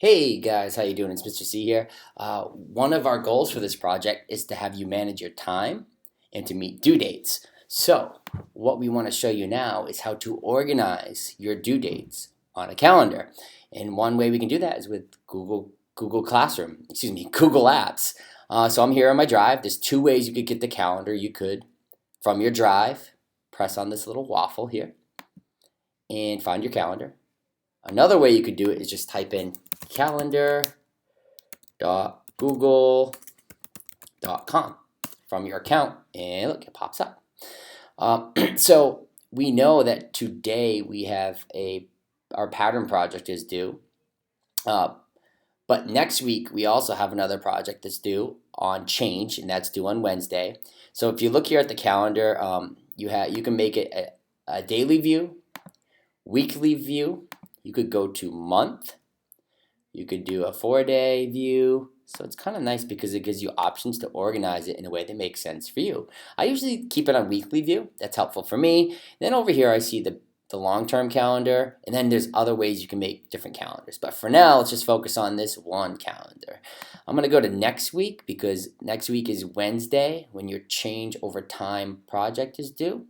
Hey guys, how you doing? It's Mr. C here. One of our goals for this project is to have you manage your time and to meet due dates. So, what we want to show you now is how to organize your due dates on a calendar. And one way we can do that is with Google Classroom, Google Apps. So I'm here on my drive. There's two ways you could get the calendar. You could, from your drive, press on this little waffle here and find your calendar. Another way you could do it is just type in calendar.google.com from your account, and look, it pops up. So we know that today we have our pattern project is due, uh, but next week we also have another project that's due on change, and that's due on Wednesday. So if you look here at the calendar, you can make it a daily view, weekly view. You could go to month. You could do a 4-day view. So it's kind of nice because it gives you options to organize it in a way that makes sense for you. I usually keep it on weekly view. That's helpful for me. Then over here I see the long-term calendar, and then there's other ways you can make different calendars. But for now, let's just focus on this one calendar. I'm going to go to next week because next week is Wednesday when your change over time project is due.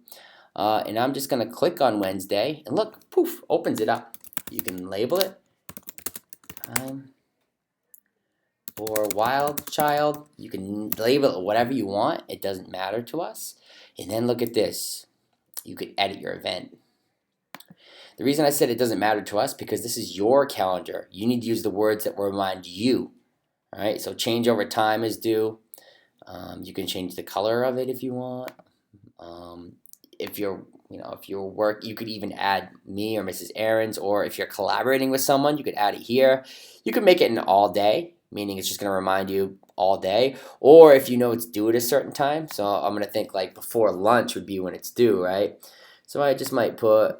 And I'm just going to click on Wednesday, and look, poof, opens it up. You can label it or wild child. You can label it whatever you want. It doesn't matter to us. And then look at this. You could edit your event. The reason I said it doesn't matter to us because this is your calendar. You need to use the words that will remind you. All right. So change over time is due. You can change the color of it if you want. If you're work, you could even add me or Mrs. Aaron's, or if you're collaborating with someone, you could add it here. You could make it an all day, meaning it's just going to remind you all day, or if you know it's due at a certain time. So I'm going to think like before lunch would be when it's due, right? So I just might put,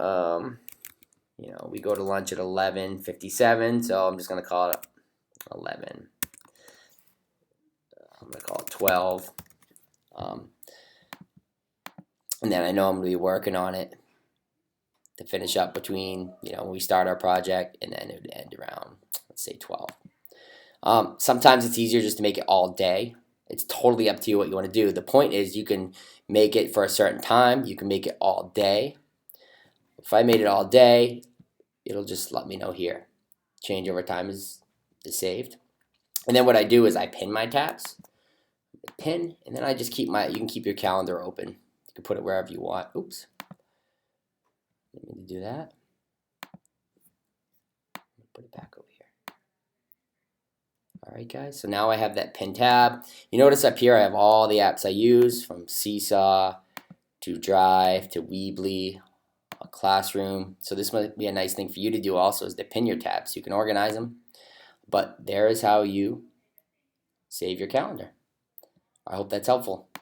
we go to lunch at 11:57, so I'm just going to call it 11. I'm going to call it 12. And then I know I'm going to be working on it to finish up between, when we start our project, and then it would end around, let's say 12. Sometimes it's easier just to make it all day. It's totally up to you what you want to do. The point is you can make it for a certain time. You can make it all day. If I made it all day, it'll just let me know here. Change over time is saved. And then what I do is I pin my tabs. Pin, and then I just you can keep your calendar open. You can put it wherever you want. Oops. Let me do that. Put it back over here. All right, guys. So now I have that pin tab. You notice up here I have all the apps I use, from Seesaw to Drive to Weebly, Classroom. So this might be a nice thing for you to do also, is to pin your tabs. You can organize them. But there is how you save your calendar. I hope that's helpful.